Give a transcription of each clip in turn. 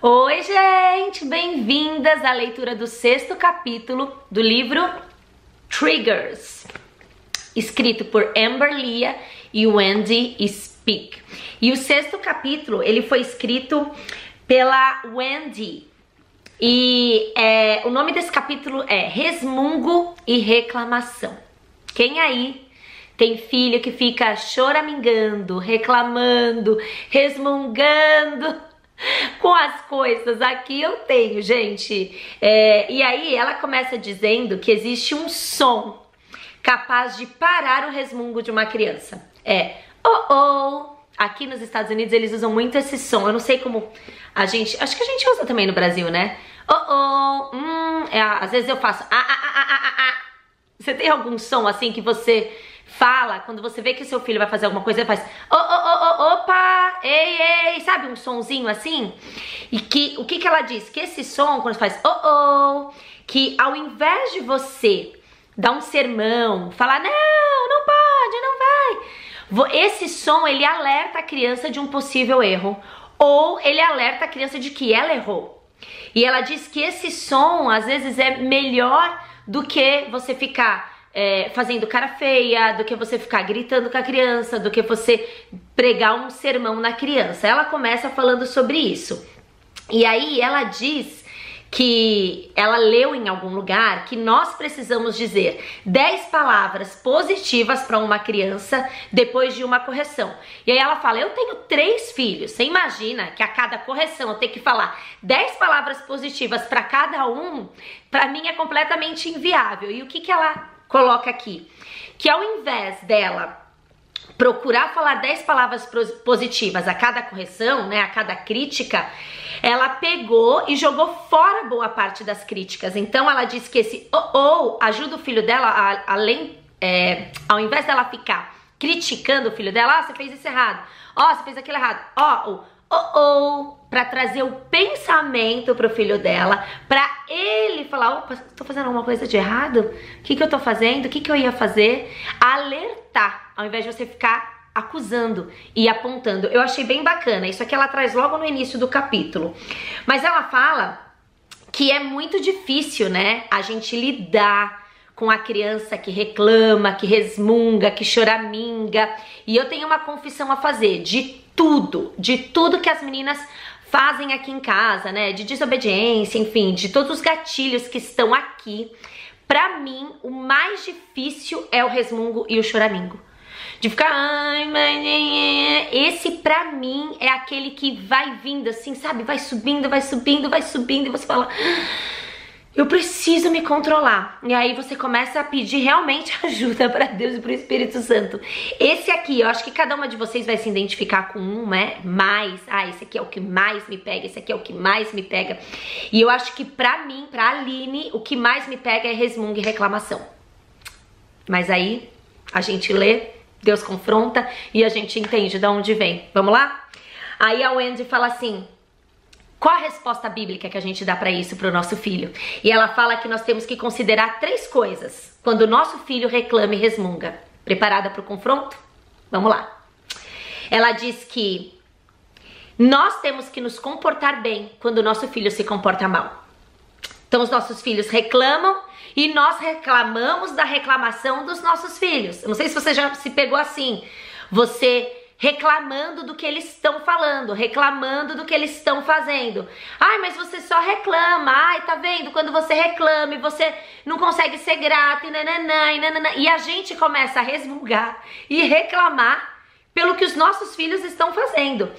Oi, gente! Bem-vindas à leitura do 6º capítulo do livro Triggers, escrito por Amber Lia e Wendy Speak. E o 6º capítulo, ele foi escrito pela Wendy. E o nome desse capítulo é Resmungo e Reclamação. Quem aí tem filho que fica choramingando, reclamando, resmungando com as coisas? Aqui eu tenho, gente. E aí ela começa dizendo que existe um som capaz de parar o resmungo de uma criança. Aqui nos Estados Unidos eles usam muito esse som. Eu não sei como acho que a gente usa também no Brasil, né? Às vezes eu faço Você tem algum som assim que você fala quando você vê que seu filho vai fazer alguma coisa? Ele faz opa, ei, sabe, um sonzinho assim? E que o que ela diz? Que esse som, quando faz que ao invés de você dar um sermão, falar não pode, não vai, esse som ele alerta a criança de um possível erro, ou ele alerta a criança de que ela errou. E ela diz que esse som às vezes é melhor do que você ficar fazendo cara feia, do que você ficar gritando com a criança, do que você pregar um sermão na criança. Ela começa falando sobre isso. E aí ela diz que ela leu em algum lugar que nós precisamos dizer 10 palavras positivas para uma criança depois de uma correção. E aí ela fala, eu tenho 3 filhos, você imagina que a cada correção eu tenho que falar 10 palavras positivas para cada um? Para mim é completamente inviável. E o que ela coloca aqui? Que ao invés dela procurar falar 10 palavras positivas a cada correção, né, a cada crítica, ela pegou e jogou fora boa parte das críticas. Então ela diz que esse ajuda o filho dela ao invés dela ficar criticando o filho dela, você fez isso errado, você fez aquilo errado, para trazer o pensamento pro filho dela, para ele falar, opa, tô fazendo alguma coisa de errado? O que eu tô fazendo? O que eu ia fazer? Alertar, ao invés de você ficar acusando e apontando. Eu achei bem bacana. Isso aqui ela traz logo no início do capítulo. Mas ela fala que é muito difícil, né, a gente lidar com a criança que reclama, que resmunga, que choraminga. E eu tenho uma confissão a fazer de tudo que as meninas fazem aqui em casa, né, de desobediência, enfim, de todos os gatilhos que estão aqui. Pra mim, o mais difícil é o resmungo e o choramingo. De ficar, esse pra mim é aquele que vai vindo assim, sabe? Vai subindo, e você fala, eu preciso me controlar. E aí você começa a pedir realmente ajuda pra Deus e pro Espírito Santo. Esse aqui, eu acho que cada uma de vocês vai se identificar com um, né? Mais, esse aqui é o que mais me pega, esse aqui é o que mais me pega. E eu acho que pra mim, pra Aline, o que mais me pega é resmungo e reclamação. Mas aí, a gente lê, Deus confronta e a gente entende de onde vem. Vamos lá? Aí a Wendy fala assim, qual a resposta bíblica que a gente dá para isso pro nosso filho? E ela fala que nós temos que considerar 3 coisas quando o nosso filho reclama e resmunga. Preparada para o confronto? Vamos lá. Ela diz que nós temos que nos comportar bem quando o nosso filho se comporta mal. Então os nossos filhos reclamam e nós reclamamos da reclamação dos nossos filhos. Eu não sei se você já se pegou assim, você reclamando do que eles estão falando, reclamando do que eles estão fazendo. Mas você só reclama, tá vendo? Quando você reclama e você não consegue ser grato e nananã. E a gente começa a resmungar e reclamar pelo que os nossos filhos estão fazendo.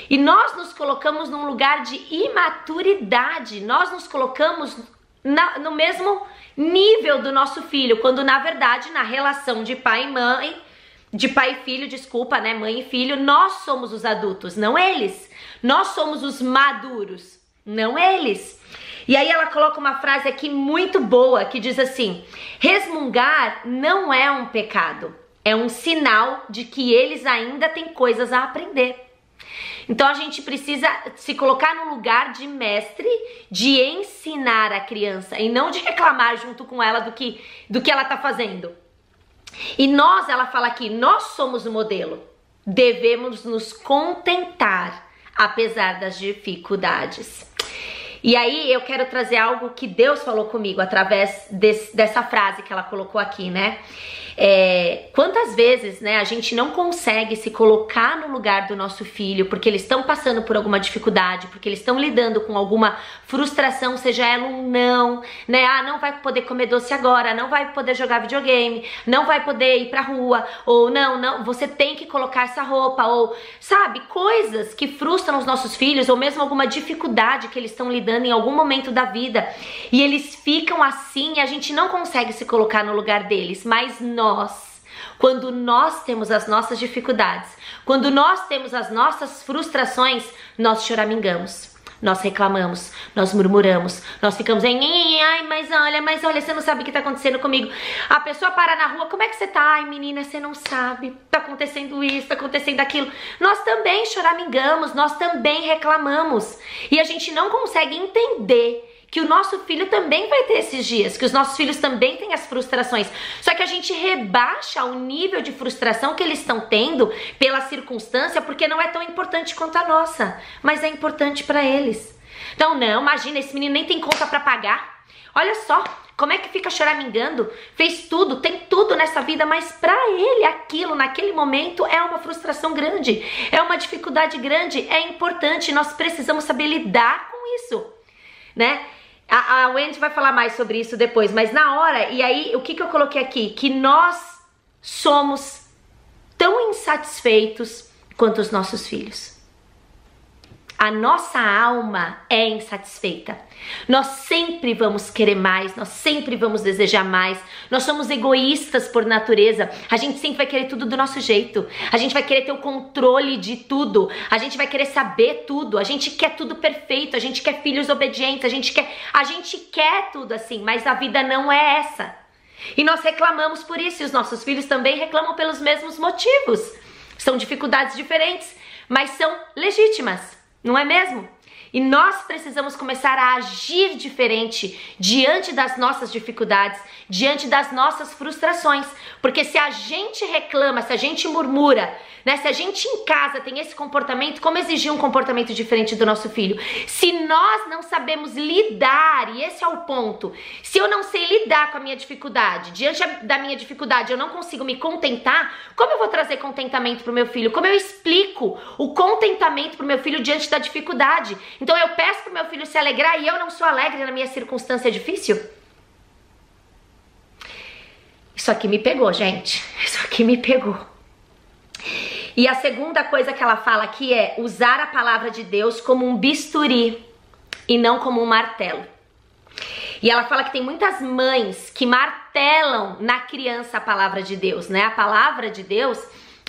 E nós nos colocamos num lugar de imaturidade, nós nos colocamos no mesmo nível do nosso filho, quando na verdade na relação de pai e mãe, de pai e filho, desculpa, né, mãe e filho, nós somos os adultos, não eles. Nós somos os maduros, não eles. E aí ela coloca uma frase aqui muito boa que diz assim: resmungar não é um pecado, é um sinal de que eles ainda têm coisas a aprender. Então a gente precisa se colocar no lugar de mestre, de ensinar a criança e não de reclamar junto com ela do que ela tá fazendo. E ela fala aqui, nós somos o modelo. Devemos nos contentar apesar das dificuldades. E aí eu quero trazer algo que Deus falou comigo através dessa frase que ela colocou aqui, né? Quantas vezes, né, a gente não consegue se colocar no lugar do nosso filho porque eles estão passando por alguma dificuldade, porque eles estão lidando com alguma frustração, seja ela um não, né? Ah, não vai poder comer doce agora, não vai poder jogar videogame, não vai poder ir pra rua, ou não, você tem que colocar essa roupa, ou sabe, coisas que frustram os nossos filhos, ou mesmo alguma dificuldade que eles estão lidando em algum momento da vida, e eles ficam assim e a gente não consegue se colocar no lugar deles, mas quando nós temos as nossas dificuldades, quando nós temos as nossas frustrações, nós choramingamos, nós reclamamos, nós murmuramos, nós ficamos ai, mas olha, você não sabe o que tá acontecendo comigo. A pessoa para na rua, como é que você tá? Ai, menina, você não sabe, tá acontecendo isso, tá acontecendo aquilo. Nós também choramingamos, nós também reclamamos, e a gente não consegue entender que o nosso filho também vai ter esses dias, que os nossos filhos também têm as frustrações, só que a gente rebaixa o nível de frustração que eles estão tendo pela circunstância, porque não é tão importante quanto a nossa, mas é importante para eles. Então não, imagina, esse menino nem tem conta para pagar, olha só como é que fica choramingando, fez tudo, tem tudo nessa vida, mas para ele aquilo naquele momento é uma frustração grande, é uma dificuldade grande, é importante, nós precisamos saber lidar com isso, né? A Wendy vai falar mais sobre isso depois, mas na hora, e aí o que eu coloquei aqui? Que nós somos tão insatisfeitos quanto os nossos filhos. A nossa alma é insatisfeita. Nós sempre vamos querer mais, nós sempre vamos desejar mais. Nós somos egoístas por natureza. A gente sempre vai querer tudo do nosso jeito. A gente vai querer ter o controle de tudo. A gente vai querer saber tudo. A gente quer tudo perfeito. A gente quer filhos obedientes. A gente quer tudo assim, mas a vida não é essa. E nós reclamamos por isso. E os nossos filhos também reclamam pelos mesmos motivos. São dificuldades diferentes, mas são legítimas. Não é mesmo? E nós precisamos começar a agir diferente diante das nossas dificuldades, diante das nossas frustrações. Porque se a gente reclama, se a gente murmura, né, se a gente em casa tem esse comportamento, como exigir um comportamento diferente do nosso filho? Se nós não sabemos lidar, e esse é o ponto, se eu não sei lidar com a minha dificuldade, diante da minha dificuldade eu não consigo me contentar, como eu vou trazer contentamento para o meu filho? Como eu explico o contentamento para o meu filho diante da dificuldade? Então eu peço para o meu filho se alegrar e eu não sou alegre na minha circunstância difícil? Isso aqui me pegou, gente. Isso aqui me pegou. E a segunda coisa que ela fala aqui é usar a palavra de Deus como um bisturi e não como um martelo. E ela fala que tem muitas mães que martelam na criança a palavra de Deus, né? A palavra de Deus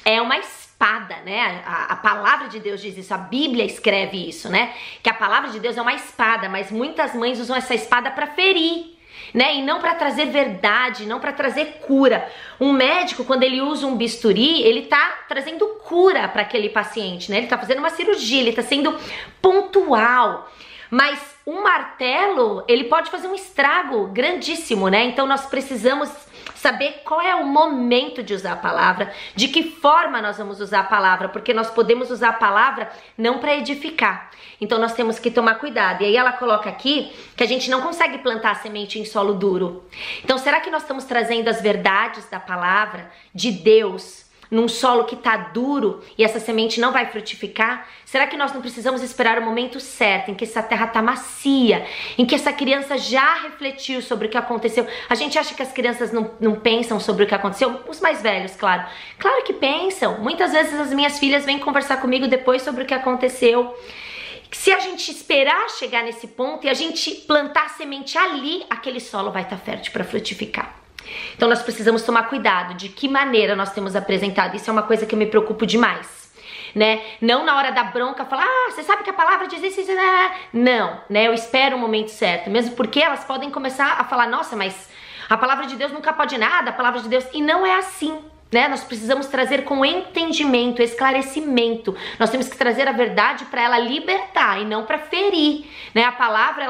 é uma espada, né? A palavra de Deus diz isso, a Bíblia escreve isso, né? Que a palavra de Deus é uma espada, mas muitas mães usam essa espada para ferir, né? E não para trazer verdade, não para trazer cura. Um médico, quando ele usa um bisturi, ele tá trazendo cura para aquele paciente, né? Ele tá fazendo uma cirurgia, ele tá sendo pontual. Mas um martelo, ele pode fazer um estrago grandíssimo, né? Então nós precisamos saber qual é o momento de usar a palavra, de que forma nós vamos usar a palavra, porque nós podemos usar a palavra não para edificar. Então nós temos que tomar cuidado. E aí ela coloca aqui que a gente não consegue plantar a semente em solo duro. Então será que nós estamos trazendo as verdades da palavra de Deus num solo que tá duro e essa semente não vai frutificar? Será que nós não precisamos esperar o momento certo, em que essa terra tá macia, em que essa criança já refletiu sobre o que aconteceu? A gente acha que as crianças não pensam sobre o que aconteceu? Os mais velhos, claro. Claro que pensam. Muitas vezes as minhas filhas vêm conversar comigo depois sobre o que aconteceu. Se a gente esperar chegar nesse ponto e a gente plantar a semente ali, aquele solo vai estar fértil para frutificar. Então nós precisamos tomar cuidado de que maneira nós temos apresentado. Isso é uma coisa que eu me preocupo demais, né? Não na hora da bronca falar, você sabe que a palavra diz isso, não, né? Eu espero o momento certo, mesmo porque elas podem começar a falar, nossa, mas a palavra de Deus nunca pode nada, a palavra de Deus, e não é assim, né? Nós precisamos trazer com entendimento, esclarecimento. Nós temos que trazer a verdade para ela libertar e não para ferir, né? A palavra,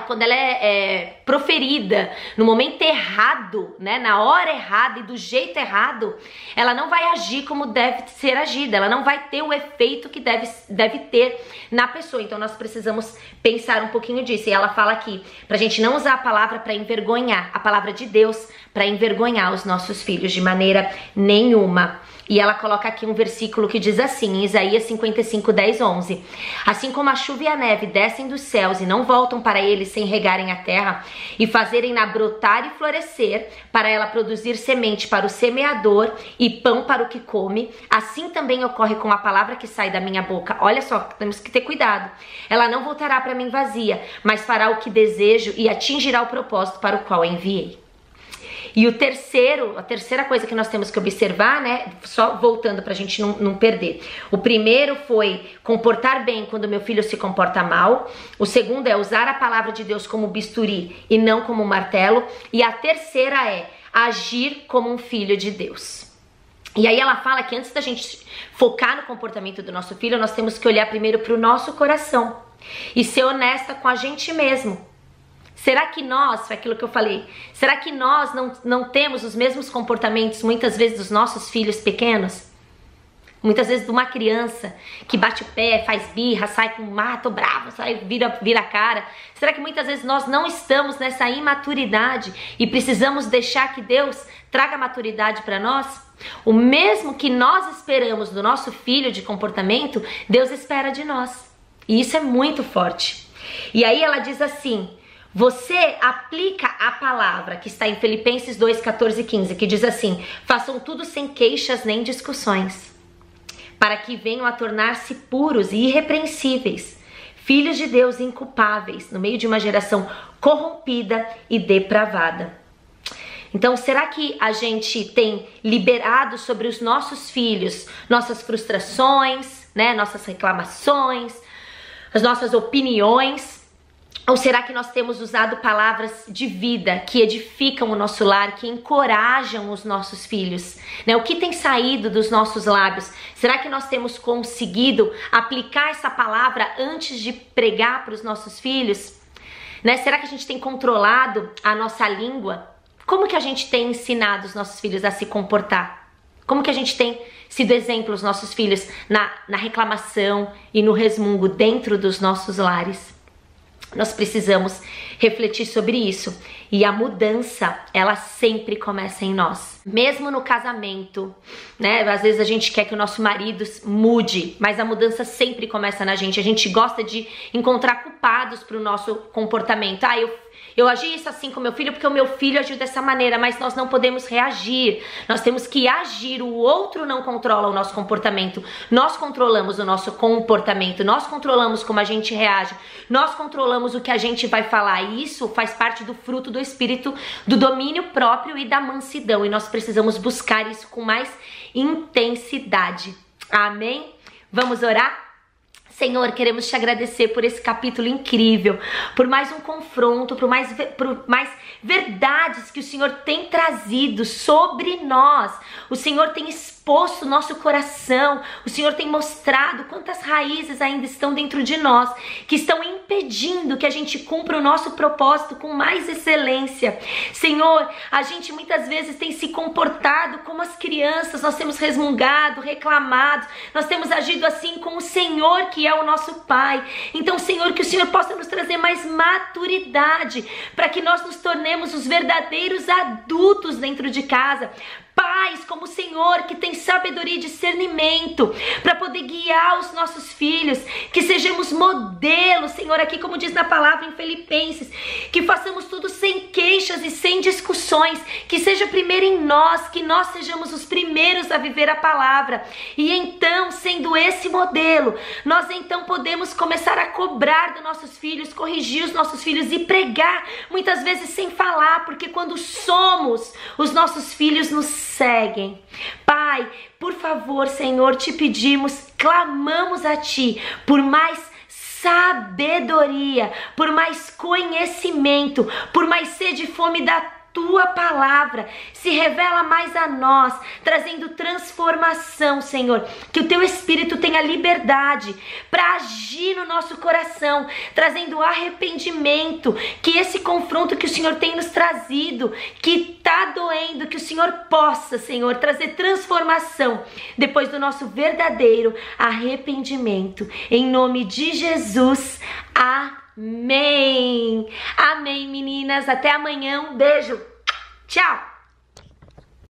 quando ela é proferida no momento errado, né, na hora errada e do jeito errado, ela não vai agir como deve ser agida, ela não vai ter o efeito que deve ter na pessoa. Então nós precisamos pensar um pouquinho disso. E ela fala aqui, pra gente não usar a palavra para envergonhar, a palavra de Deus para envergonhar os nossos filhos de maneira nenhuma. E ela coloca aqui um versículo que diz assim, em Isaías 55, 10, 11. Assim como a chuva e a neve descem dos céus e não voltam para eles sem regarem a terra e fazerem-na brotar e florescer, para ela produzir semente para o semeador e pão para o que come, assim também ocorre com a palavra que sai da minha boca. Olha só, temos que ter cuidado. Ela não voltará para mim vazia, mas fará o que desejo e atingirá o propósito para o qual a enviei. E a terceira coisa que nós temos que observar, né, só voltando pra gente não perder. O primeiro foi comportar bem quando meu filho se comporta mal. O segundo é usar a palavra de Deus como bisturi e não como martelo. E a terceira é agir como um filho de Deus. E aí ela fala que antes da gente focar no comportamento do nosso filho, nós temos que olhar primeiro pro nosso coração e ser honesta com a gente mesmo. Será que nós, foi aquilo que eu falei, será que nós não temos os mesmos comportamentos muitas vezes dos nossos filhos pequenos? Muitas vezes de uma criança que bate o pé, faz birra, sai com tô bravo, sai, vira a cara. Será que muitas vezes nós não estamos nessa imaturidade e precisamos deixar que Deus traga maturidade para nós? O mesmo que nós esperamos do nosso filho de comportamento, Deus espera de nós. E isso é muito forte. E aí ela diz assim, você aplica a palavra que está em Filipenses 2, 14 e 15, que diz assim, façam tudo sem queixas nem discussões, para que venham a tornar-se puros e irrepreensíveis, filhos de Deus inculpáveis, no meio de uma geração corrompida e depravada. Então, será que a gente tem liberado sobre os nossos filhos nossas frustrações, né, nossas reclamações, as nossas opiniões? Ou será que nós temos usado palavras de vida que edificam o nosso lar, que encorajam os nossos filhos? Né? O que tem saído dos nossos lábios? Será que nós temos conseguido aplicar essa palavra antes de pregar para os nossos filhos? Né? Será que a gente tem controlado a nossa língua? Como que a gente tem ensinado os nossos filhos a se comportar? Como que a gente tem sido exemplo aos nossos filhos na reclamação e no resmungo dentro dos nossos lares? Nós precisamos refletir sobre isso. E a mudança, ela sempre começa em nós. Mesmo no casamento, né? Às vezes a gente quer que o nosso marido mude, mas a mudança sempre começa na gente. A gente gosta de encontrar culpados para o nosso comportamento. Eu agi isso assim com meu filho porque o meu filho agiu dessa maneira, mas nós não podemos reagir. Nós temos que agir. O outro não controla o nosso comportamento. Nós controlamos o nosso comportamento. Nós controlamos como a gente reage. Nós controlamos o que a gente vai falar. E isso faz parte do fruto do Espírito, do domínio próprio e da mansidão. E nós precisamos buscar isso com mais intensidade. Amém? Vamos orar? Senhor, queremos te agradecer por esse capítulo incrível, por mais um confronto, por mais verdades que o Senhor tem trazido sobre nós. O Senhor tem exposto o nosso coração, o Senhor tem mostrado quantas raízes ainda estão dentro de nós, que estão impedindo que a gente cumpra o nosso propósito com mais excelência. Senhor, a gente muitas vezes tem se comportado como as crianças, nós temos resmungado, reclamado, nós temos agido assim com o Senhor, que é o nosso Pai. Então, Senhor, que o Senhor possa nos trazer mais maturidade, para que nós nos tornemos os verdadeiros adultos dentro de casa, pais como o Senhor, que tem sabedoria e discernimento para poder guiar os nossos filhos, que sejamos modelos, Senhor, aqui como diz na palavra em Filipenses, que façamos tudo sem queixas e sem discussões, que seja primeiro em nós, que nós sejamos os primeiros a viver a palavra, e então, sendo esse modelo, nós então podemos começar a cobrar dos nossos filhos, corrigir os nossos filhos e pregar, muitas vezes sem falar, porque quando somos, os nossos filhos nos seguem. Pai, por favor, Senhor, te pedimos, clamamos a Ti por mais sabedoria, por mais conhecimento, por mais sede e fome da tua palavra se revela mais a nós, trazendo transformação, Senhor. Que o teu Espírito tenha liberdade para agir no nosso coração, trazendo arrependimento. Que esse confronto que o Senhor tem nos trazido, que está doendo, que o Senhor possa, Senhor, trazer transformação depois do nosso verdadeiro arrependimento. Em nome de Jesus, amém. Amém, meninas. Até amanhã. Um beijo. Tchau.